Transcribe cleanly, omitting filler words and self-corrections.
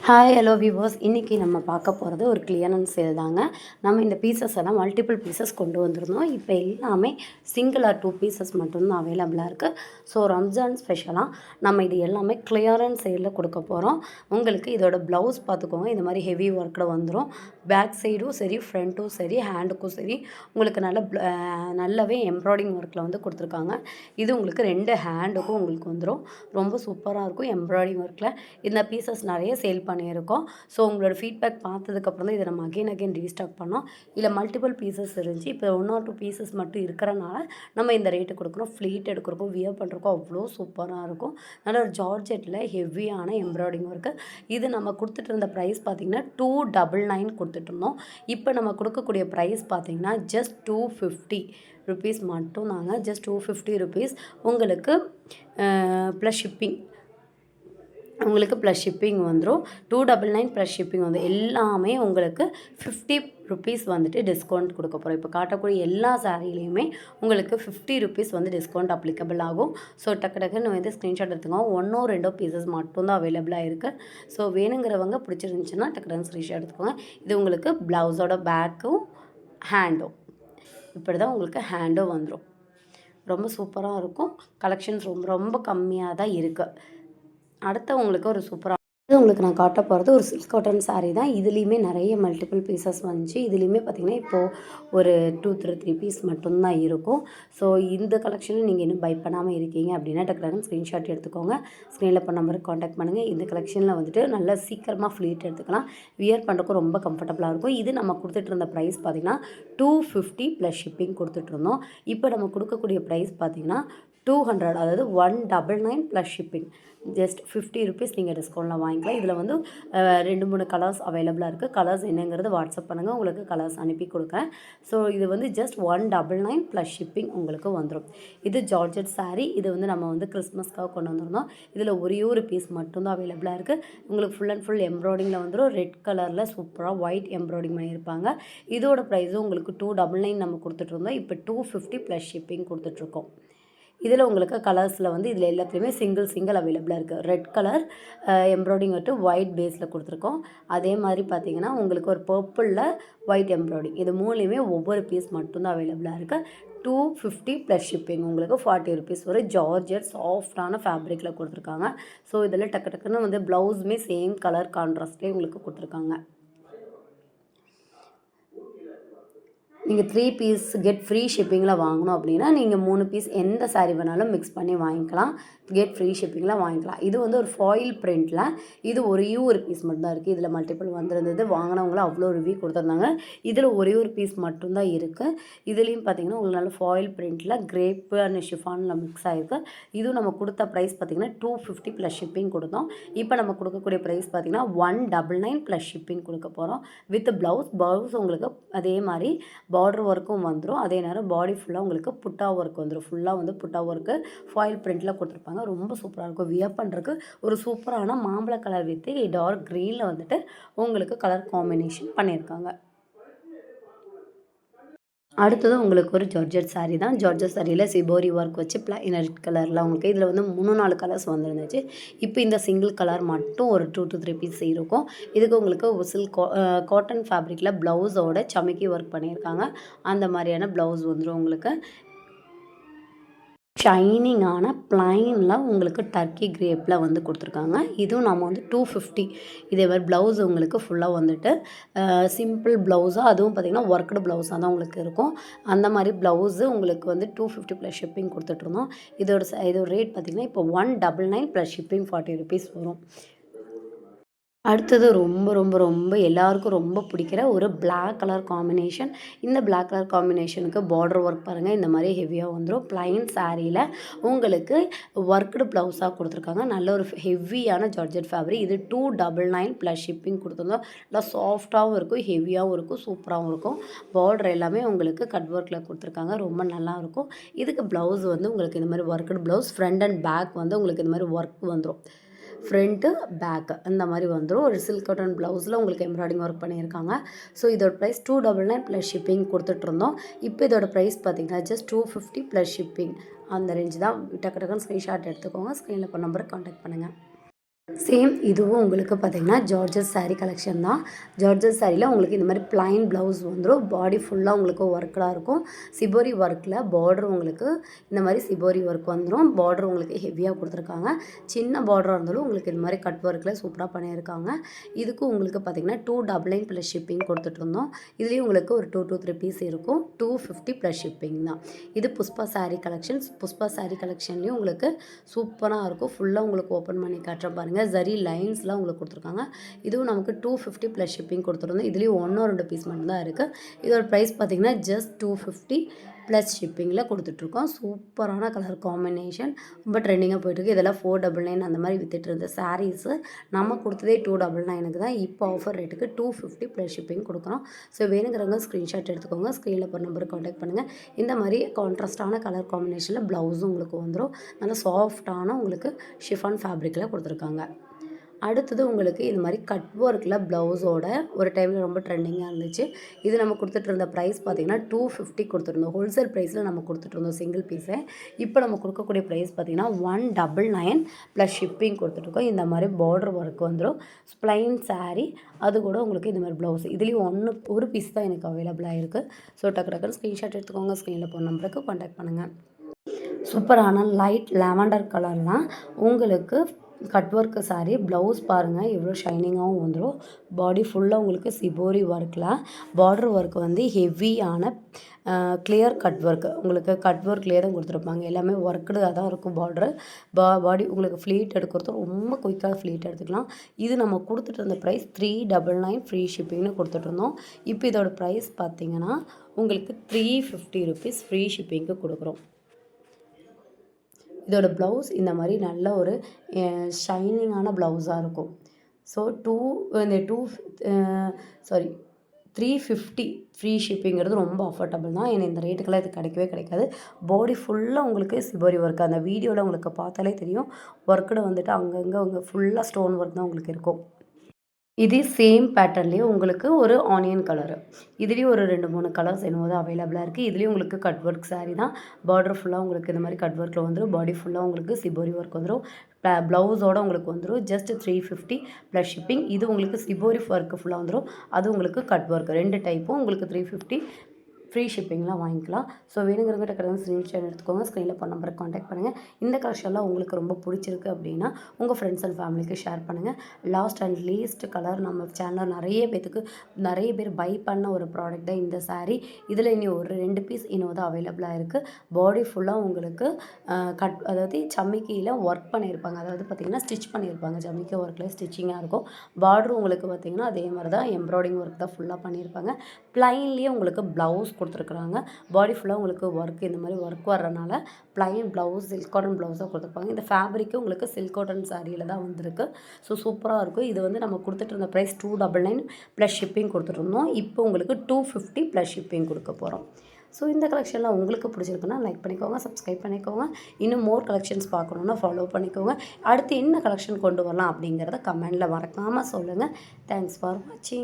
Hi hello viewers, இன்றைக்கி நம்ம பார்க்க போகிறது ஒரு கிளியரன்ஸ் சேல் தாங்க. நம்ம இந்த பீசஸ் எல்லாம் மல்டிபிள் பீசஸ் கொண்டு வந்திருந்தோம். இப்போ எல்லாமே சிங்கிள் ஆர் 2 பீசஸ் மட்டும்தான் அவைலபிளாக இருக்குது. ஸோ ரம்ஜான் ஸ்பெஷலாக நம்ம இது எல்லாமே கிளியரன்ஸ் சேலில் கொடுக்க போகிறோம். உங்களுக்கு இதோட ப்ளவுஸ் பார்த்துக்கோங்க, இந்த மாதிரி ஹெவி ஒர்க்கில் வந்துடும். பேக் சைடும் சரி, ஃப்ரண்ட்டும் சரி, ஹேண்டுக்கும் சரி உங்களுக்கு நல்லாவே எம்ப்ராய்டிங் ஒர்க்கில் வந்து கொடுத்துருக்காங்க. இது உங்களுக்கு 2 ஹேண்டுக்கும் உங்களுக்கு வந்துடும். ரொம்ப சூப்பராக இருக்கும் எம்ப்ராய்டிங் ஒர்க்கில். இந்த பீசஸ் நிறைய சேல் பண்ணியிருக்கோம். ஸோ உங்களோட ஃபீட்பேக் பார்த்ததுக்கப்புறம் தான் இதை நம்ம அகைன் ரீஸ்டாக் பண்ணோம். இதில் மல்டிபிள் பீசஸ் இருந்துச்சு. இப்போ 1 or 2 பீசஸ் மட்டும் இருக்கிறனால நம்ம இந்த ரேட்டு கொடுக்குறோம். ஃப்ளீட் எடுக்கிறக்கும் வியர் பண்ணுறக்கும் அவ்வளோ சூப்பராக இருக்கும். நல்ல ஒரு ஜார்ஜெட்டில் ஹெவியான எம்ப்ராய்டிங் ஒர்க்கு. இது நம்ம கொடுத்துட்டு இருந்த ப்ரைஸ் பார்த்திங்கன்னா 299 கொடுத்துட்ருந்தோம். இப்போ நம்ம கொடுக்கக்கூடிய ப்ரைஸ் பார்த்திங்கன்னா ஜஸ்ட் 250 ருபீஸ் மட்டும் தாங்க. ஜஸ்ட் 250 ருபீஸ் உங்களுக்கு ப்ளஸ் ஷிப்பிங் வந்துடும். 299 ப்ளஸ் ஷிப்பிங் வந்து எல்லாமே உங்களுக்கு 50 ருபீஸ் வந்துட்டு டிஸ்கவுண்ட் கொடுக்க போகிறோம். இப்போ காட்டக்கூடிய எல்லா சாரீலையுமே உங்களுக்கு 50 ருபீஸ் வந்து டிஸ்கவுண்ட் அப்ளிகபிள் ஆகும். ஸோ டக்குன்னு வந்து ஸ்க்ரீன்ஷாட் எடுத்துக்கோங்க. 1 or 2 பீசஸ் மட்டும்தான் அவைலபிளாக இருக்குது. ஸோ வேணுங்கிறவங்க பிடிச்சிருந்துச்சுன்னா டக்குன்னு ஸ்க்ரீன்ஷாட் எடுத்துக்கோங்க. இது உங்களுக்கு ப்ளவுஸோட பேக்கும் ஹேண்டும் இப்படி தான் உங்களுக்கு ஹேண்டும் வந்துடும். ரொம்ப சூப்பராக இருக்கும். கலெக்ஷன்ஸ் ரொம்ப கம்மியாக தான் இருக்குது. அடுத்த உங்களுக்கு ஒரு சூப்பராக உங்களுக்கு நான் காட்ட போகிறது ஒரு சில்க் காட்டன் சாரீ தான். இதுலேயுமே நிறைய மல்டிபிள் பீசஸ் வந்துச்சு. இதுலேயுமே பார்த்திங்கன்னா இப்போது ஒரு 2-3 பீஸ் மட்டும்தான் இருக்கும். ஸோ இந்த கலெக்ஷனில் நீங்கள் இன்னும் பை பண்ணாமல் இருக்கீங்க அப்படின்னா டக்குனு ஸ்க்ரீன்ஷாட் எடுத்துக்கோங்க. ஸ்க்ரீனில் இப்போ நம்பருக்கு காண்டாக்ட் பண்ணுங்கள். இந்த கலெக்ஷனில் வந்துட்டு நல்லா சீக்கிரமாக ஃப்ளீட் எடுத்துக்கலாம். வியர் பண்ணுறதுக்கும் ரொம்ப கம்ஃபர்டபுளாக இருக்கும். இது நம்ம கொடுத்துட்டு இருந்த ப்ரைஸ் பார்த்திங்கன்னா 250 ப்ளஸ் ஷிப்பிங் கொடுத்துட்ருந்தோம். இப்போ நம்ம கொடுக்கக்கூடிய ப்ரைஸ் பார்த்திங்கன்னா 200, அதாவது 199 ப்ளஸ் ஷிப்பிங். ஜஸ்ட் 50 ருபீஸ் நீங்கள் டிஸ்கவுண்ட்டில் வாங்கிக்கலாம். இதில் வந்து 2-3 கலர்ஸ் அவைலபிளாக இருக்குது. கலர்ஸ் என்னங்கிறது வாட்ஸ்அப் பண்ணுங்கள், உங்களுக்கு கலர்ஸ் அனுப்பி கொடுக்குறேன். ஸோ இது வந்து ஜஸ்ட் 199 ப்ளஸ் ஷிப்பிங் உங்களுக்கு வந்துடும். இது ஜார்ஜெட் சாரீ. இது வந்து நம்ம வந்து கிறிஸ்மஸ்க்காக கொண்டு வந்திருந்தோம். இதில் ஒரே ஒரு பீஸ் மட்டும்தான் அவைலபிளாக இருக்குது. உங்களுக்கு ஃபுல் அண்ட் ஃபுல் எம்ப்ராய்டிங்கில் வந்துடும். ரெட் கலரில் சூப்பராக ஒயிட் எம்ப்ராய்டிங் பண்ணியிருப்பாங்க. இதோட ப்ரைஸும் உங்களுக்கு 299 நம்ம கொடுத்துட்ருந்தோம். இப்போ 250 ப்ளஸ் ஷிப்பிங் கொடுத்துட்ருக்கோம். இதில் உங்களுக்கு கலர்ஸில் வந்து இதில் எல்லாத்துலேயுமே சிங்கிள் அவைலபிளாக இருக்குது. ரெட் கலர் எம்ப்ராய்டிங் வந்துட்டு ஒயிட் பேஸில் கொடுத்துருக்கோம். அதே மாதிரி பார்த்திங்கன்னா உங்களுக்கு ஒரு பர்பிளில் ஒயிட் எம்ப்ராய்டிங். இது மூணுலேயுமே ஒவ்வொரு பீஸ் மட்டும்தான் அவைலபிளாக இருக்குது. 250 ப்ளஸ் ஷிப்பிங் உங்களுக்கு 40 ருபீஸ் ஒரு ஜார்ஜெட் சாஃப்டான ஃபேப்ரிக்கில் கொடுத்துருக்காங்க. ஸோ இதில் டக்குன்னு வந்து ப்ளவுஸுமே சேம் கலர் கான்ட்ராஸ்ட்லேயே உங்களுக்கு கொடுத்துருக்காங்க. நீங்கள் 3 பீஸ் கெட் ஃப்ரீ ஷிப்பிங்கில் வாங்கணும் அப்படின்னா நீங்கள் 3 பீஸ் எந்த சாரீ வேணாலும் மிக்ஸ் பண்ணி வாங்கிக்கலாம். கெட் ஃப்ரீ ஷிப்பிங்கில் வாங்கிக்கலாம். இது வந்து ஒரு ஃபாயில் பிரிண்டில் இது ஒரு பீஸ் மட்டும்தான் இருக்குது. இதில் மல்டிபிள் வந்திருந்தது. வாங்கினவங்களும் அவ்வளோ ரிவ்யூ கொடுத்துருந்தாங்க. இதில் ஒரு பீஸ் மட்டும்தான் இருக்குது. இதுலேயும் பார்த்திங்கன்னா உங்களுக்கு நல்ல ஃபாயில் பிரிண்டில் கிரேப்பு அண்ட் ஷிஃபானில் மிக்ஸ் ஆகிருக்கு. இதுவும் நம்ம கொடுத்த ப்ரைஸ் பார்த்திங்கன்னா 250 ப்ளஸ் ஷிப்பிங் கொடுத்தோம். இப்போ நம்ம கொடுக்கக்கூடிய ப்ரைஸ் பார்த்திங்கன்னா 199 ப்ளஸ் ஷிப்பிங் கொடுக்க போகிறோம். வித் ப்ளவுஸ் உங்களுக்கு அதே மாதிரி பார்டர் ஒர்க்கும் வந்துடும். அதே நேரம் பாடி ஃபுல்லாக உங்களுக்கு புட்டா ஒர்க் வந்துடும். ஃபுல்லாக வந்து புட்டா ஒர்க்கு ஃபாயில் பிரிண்டில் கொடுத்துருப்பாங்க. ரொம்ப சூப்பராக இருக்கும். வியர் பண்ணுறதுக்கு ஒரு சூப்பரான மாம்பழ கலர் வித் டார்க் க்ரீனில் வந்துட்டு உங்களுக்கு கலர் காம்பினேஷன் பண்ணியிருக்காங்க. அடுத்தது உங்களுக்கு ஒரு ஜார்ஜெட் சாரீ தான். ஜார்ஜெட் சாரியில் சிபோரி ஒர்க் வச்சு ரெட் கலரில் உங்களுக்கு இதில் வந்து 3-4 கலர்ஸ் வந்துருந்துச்சு. இப்போ இந்த சிங்கிள் கலர் மட்டும் ஒரு 2-3 பீஸ் இருக்கும். இதுக்கு உங்களுக்கு சில்க் காட்டன் ஃபேப்ரிக்கில் ப்ளவுஸோட சமைக்கி ஒர்க் பண்ணியிருக்காங்க. அந்த மாதிரியான ப்ளவுஸ் வந்துடும் உங்களுக்கு. ஷைனிங்கான ப்ளைனில் உங்களுக்கு டர்க்கி கிரேப்பில் வந்து கொடுத்துருக்காங்க. இதுவும் நம்ம வந்து 250. இதே மாதிரி ப்ளவுஸ் உங்களுக்கு ஃபுல்லாக வந்துட்டு சிம்பிள் ப்ளவுஸாக, அதுவும் பார்த்திங்கன்னா ஒர்க்டு ப்ளவுஸாக தான் உங்களுக்கு இருக்கும். அந்த மாதிரி ப்ளவுஸு உங்களுக்கு வந்து 250 ப்ளஸ் ஷிப்பிங் கொடுத்துட்ருந்தோம். இதோட ரேட் பார்த்திங்கன்னா இப்போ 199 ப்ளஸ் ஷிப்பிங் 40 ருபீஸ் வரும். அடுத்தது ரொம்ப எல்லாருக்கும் ரொம்ப பிடிக்கிற ஒரு பிளாக் கலர் காம்பினேஷன். இந்த பிளாக் கலர் காம்பினேஷனுக்கு பார்டர் ஒர்க் பாருங்கள், இந்த மாதிரி ஹெவியாக வந்துடும். ப்ளைன் சாரியில் உங்களுக்கு ஒர்க்டு ப்ளவுஸாக கொடுத்துருக்காங்க. நல்ல ஒரு ஹெவியான ஜார்ஜெட் ஃபேப்ரிக். இது 299 ப்ளஸ் ஷிப்பிங் கொடுத்துருந்தோம். நல்லா சாஃப்டாகவும் இருக்கும், ஹெவியாகவும் இருக்கும், சூப்பராகவும் இருக்கும். பார்டர் எல்லாமே உங்களுக்கு கட் ஒர்க்கில் கொடுத்துருக்காங்க. ரொம்ப நல்லாயிருக்கும். இதுக்கு ப்ளவுஸ் வந்து உங்களுக்கு இந்த மாதிரி worked blouse. Front and back வந்து உங்களுக்கு இந்த மாதிரி ஒர்க் வந்துடும். ஃப்ரண்ட்டு பேக்கு இந்த மாதிரி வந்துடும். ஒரு சில்க் காட்டன் ப்ளவுஸில் உங்களுக்கு எம்ப்ராய்டிங் ஒர்க் பண்ணியிருக்காங்க. ஸோ இதோட ப்ரைஸ் 299 ப்ளஸ் ஷிப்பிங் கொடுத்துட்ருந்தோம். இப்போ இதோட ப்ரைஸ் பார்த்திங்கன்னா ஜஸ்ட் 250 ப்ளஸ் ஷிப்பிங். அந்த ரேஞ்சு தான். டக்குன்னு ஸ்க்ரீன்ஷாட் எடுத்துக்கோங்க. ஸ்க்ரீனில் இப்போ நம்பருக்கு கான்டாக்ட் பண்ணுங்கள். சேம் இதுவும் உங்களுக்கு பார்த்தீங்கன்னா ஜார்ஜஸ் saree கலெக்ஷன் தான். ஜார்ஜஸ் சாரியில் உங்களுக்கு இந்த மாதிரி ப்ளைன் ப்ளவுஸ் வந்துடும். பாடி ஃபுல்லாக உங்களுக்கு ஒர்க்கடாக இருக்கும். சிபோரி ஒர்க்கில் பார்டர் உங்களுக்கு இந்த மாதிரி சிபோரி ஒர்க் வந்துடும். பார்டர் உங்களுக்கு ஹெவியாக கொடுத்துருக்காங்க. சின்ன பார்டராக இருந்தாலும் உங்களுக்கு இந்த மாதிரி கட் ஒர்க்கில் சூப்பராக பண்ணியிருக்காங்க. இதுக்கும் உங்களுக்கு பார்த்தீங்கன்னா 299 ப்ளஸ் ஷிப்பிங் கொடுத்துட்ருந்தோம். இதுலேயும் உங்களுக்கு ஒரு 2 to 3 பீஸ் இருக்கும். 250 ப்ளஸ் ஷிப்பிங் தான். இது Pushpa saree collections. Pushpa saree கலெக்ஷன்லேயும் உங்களுக்கு சூப்பராக இருக்கும். ஃபுல்லாக உங்களுக்கு ஓப்பன் பண்ணி காட்டுறேன் பாருங்கள். ஜரி லைன்ஸ்லாம் உங்களுக்கு கொடுத்துருக்காங்க. இதுவும் நமக்கு 250 ப்ளஸ் ஷிப்பிங் கொடுத்துருந்தோம். இதுலேயும் 1 or 2 பீஸ் மட்டும்தான் இருக்குது. இதோட ப்ரைஸ் பார்த்தீங்கன்னா ஜஸ்ட் 250 ப்ளஸ் ஷிப்பிங்கில் கொடுத்துட்ருக்கோம். சூப்பரான கலர் காம்பினேஷன், ரொம்ப ட்ரெண்டிங்காக போயிட்டுருக்கு. இதெல்லாம் 499 அந்த மாதிரி வித்துட்டு இருந்த சாரீஸு நம்ம கொடுத்ததே 299க்கு தான். இப்போ ஆஃபர் ரேட்டுக்கு 250 ப்ளஸ் ஷிப்பிங் கொடுக்குறோம். ஸோ வேணுங்கிறவங்க ஸ்க்ரீன்ஷாட் எடுத்துக்கோங்க. ஸ்க்ரீனில் போகிற நம்பருக்கு காண்டாக்ட் பண்ணுங்கள். இந்த மாதிரி கான்ட்ராஸ்டான கலர் காம்பினேஷனில் ப்ளவுஸும் உங்களுக்கு வந்துடும். நல்லா சாஃப்டான உங்களுக்கு ஷிஃபான் ஃபேப்ரிக்கில் கொடுத்துருக்காங்க. அடுத்தது உங்களுக்கு இந்த மாதிரி கட் ஒர்க்கில் ப்ளவுஸோட ஒரு டைமில் ரொம்ப ட்ரெண்டிங்காக இருந்துச்சு. இது நம்ம கொடுத்துட்ருந்த ப்ரைஸ் பார்த்திங்கன்னா 250 கொடுத்துருந்தோம். ஹோல்சேல் ப்ரைஸில் நம்ம கொடுத்துட்ருந்தோம் சிங்கிள் பீஸை. இப்போ நம்ம கொடுக்கக்கூடிய ப்ரைஸ் பார்த்திங்கன்னா 199 ப்ளஸ் ஷிப்பிங் கொடுத்துட்ருக்கோம். இந்த மாதிரி பார்டர் ஒர்க் வந்துடும். ப்ளைன் saree அது கூட உங்களுக்கு இந்த மாதிரி ப்ளவுஸ். இதுலேயும் ஒரு பீஸ் தான் எனக்கு அவைலபிளாக இருக்குது. ஸோ டக்குன்னு ஸ்க்ரீன்ஷாட் எடுத்துக்கோங்க. ஸ்க்ரீனில் போகிற நம்பருக்கு காண்டாக்ட் பண்ணுங்கள். சூப்பரான லைட் லாவெண்டர் கலர்லாம் உங்களுக்கு கட் ஒர்க்கு saree. ப்ளவுஸ் பாருங்கள் எவ்வளோ ஷைனிங்காகவும் வந்துடும். பாடி ஃபுல்லாக உங்களுக்கு சிபோரி ஒர்க்கில் பார்டர் ஒர்க் வந்து ஹெவியான கிளியர் கட் ஒர்க்கு. உங்களுக்கு கட் ஒர்க்லேயே தான் கொடுத்துருப்பாங்க. எல்லாமே ஒர்க்குடாக தான் இருக்கும் பார்டரு. பாடி உங்களுக்கு ஃப்ளீட் எடுக்கிறது ரொம்ப குயிக்காக ஃப்ளீட் எடுத்துக்கலாம். இது நம்ம கொடுத்துட்டு இருந்த ப்ரைஸ் 399 ஃப்ரீ ஷிப்பிங்னு கொடுத்துட்ருந்தோம். இப்போ இதோட ப்ரைஸ் பார்த்திங்கன்னா உங்களுக்கு 350 ருபீஸ் ஃப்ரீ ஷிப்பிங்க்கு கொடுக்குறோம். இதோட ப்ளவுஸ் இந்த மாதிரி நல்ல ஒரு ஷைனிங்கான ப்ளவுஸாக இருக்கும். ஸோ 350 ஃப்ரீ ஷிப்பிங்கிறது ரொம்ப அஃபோர்டபுள் தான். ஏன்னா இந்த ரேட்டுக்கெல்லாம் இது கிடைக்கவே கிடைக்காது. பாடி ஃபுல்லாக உங்களுக்கு சிபோரி ஒர்க். அந்த வீடியோவில் உங்களுக்கு பார்த்தாலே தெரியும். ஒர்க்கில் வந்துட்டு அங்கங்கே ஃபுல்லாக ஸ்டோன் ஒர்க் தான் உங்களுக்கு இருக்கும். இதே சேம் பேட்டர்ன்லேயே உங்களுக்கு ஒரு ஆனியன் கலரு. இதுலேயும் ஒரு 2-3 கலர்ஸ் என்னவோ அவைலபிளாக இருக்குது. இதுலேயும் உங்களுக்கு கட் ஒர்க் saree தான். பார்டர் ஃபுல்லாக உங்களுக்கு இந்த மாதிரி கட் ஒர்க்கில் வந்துடும். பாடி ஃபுல்லாக உங்களுக்கு சிபோரி ஒர்க் வந்துடும். ப்ளவுஸோடு உங்களுக்கு வந்துடும். Just 350 plus shipping. இது உங்களுக்கு சிபோரி ஒர்க்கு ஃபுல்லாக வந்துடும். அது உங்களுக்கு கட் ஒர்க் 2 டைப்பும் உங்களுக்கு 350 ஃப்ரீ ஷிப்பிங்லாம் வாங்கிக்கலாம். ஸோ வேணுங்கிறவங்ககிட்ட கடை ஸ்க்ரீன்ஷாட் எடுத்துக்கோங்க. ஸ்க்ரீனில் போன நம்பருக்கு காண்டாக்ட் பண்ணுங்கள். இந்த கலெக்ஷன்லாம் உங்களுக்கு ரொம்ப பிடிச்சிருக்கு அப்படின்னா உங்கள் ஃப்ரெண்ட்ஸ் அண்ட் ஃபேமிலிக்கு ஷேர் பண்ணுங்கள். லாஸ்ட் அண்ட் லீஸ்ட் கலர் நம்ம சேனலில் நிறைய பேர் பை பண்ண ஒரு ப்ராடக்ட் தான் இந்த saree. இதில் இனி ஒரு 2 பீஸ் இன்னும் தான் அவைலபிளாக இருக்குது. பாடி ஃபுல்லாக உங்களுக்கு அதாவது சம்மிக்கியில் ஒர்க் பண்ணியிருப்பாங்க. அதாவது பார்த்திங்கன்னா ஸ்டிச் பண்ணியிருப்பாங்க. சம்மிக்கி ஒர்க்கில் ஸ்டிச்சிங்காக இருக்கும். பார்டரும் உங்களுக்கு பார்த்திங்கன்னா அதே மாதிரி தான் எம்ப்ராய்டிங் ஒர்க் தான் ஃபுல்லாக பண்ணியிருப்பாங்க. ப்ளைன்லேயே உங்களுக்கு ப்ளவுஸ் கொடுத்துருக்குறாங்க. பாடி ஃபுல்லாக உங்களுக்கு ஒர்க் இந்த மாதிரி ஒர்க் வர்றதுனால ப்ளைன் ப்ளவுஸ் சில்க் காட்டன் ப்ளவுஸாக கொடுத்துருப்பாங்க. இந்த ஃபேப்ரிக்கு உங்களுக்கு சில்க் காட்டன் சாரியில் தான் வந்திருக்கு. ஸோ சூப்பராக இருக்கும். இது வந்து நம்ம கொடுத்துட்டு இருந்த ப்ரைஸ் 299 ப்ளஸ் ஷிப்பிங் கொடுத்துட்ருந்தோம். இப்போ உங்களுக்கு 250 ப்ளஸ் ஷிப்பிங் கொடுக்க போகிறோம். ஸோ இந்த கலெக்ஷன்லாம் உங்களுக்கு பிடிச்சிருக்குன்னா லைக் பண்ணிக்கோங்க, சப்ஸ்கிரைப் பண்ணிக்கோங்க. இன்னும் மோர் கலெக்ஷன்ஸ் பார்க்கணுன்னா ஃபாலோ பண்ணிக்கோங்க. அடுத்து என்ன கலெக்ஷன் கொண்டு வரலாம் அப்படிங்கிறத கமெண்டில் மறக்காமல் சொல்லுங்கள். தேங்க்ஸ் ஃபார் வாட்சிங்.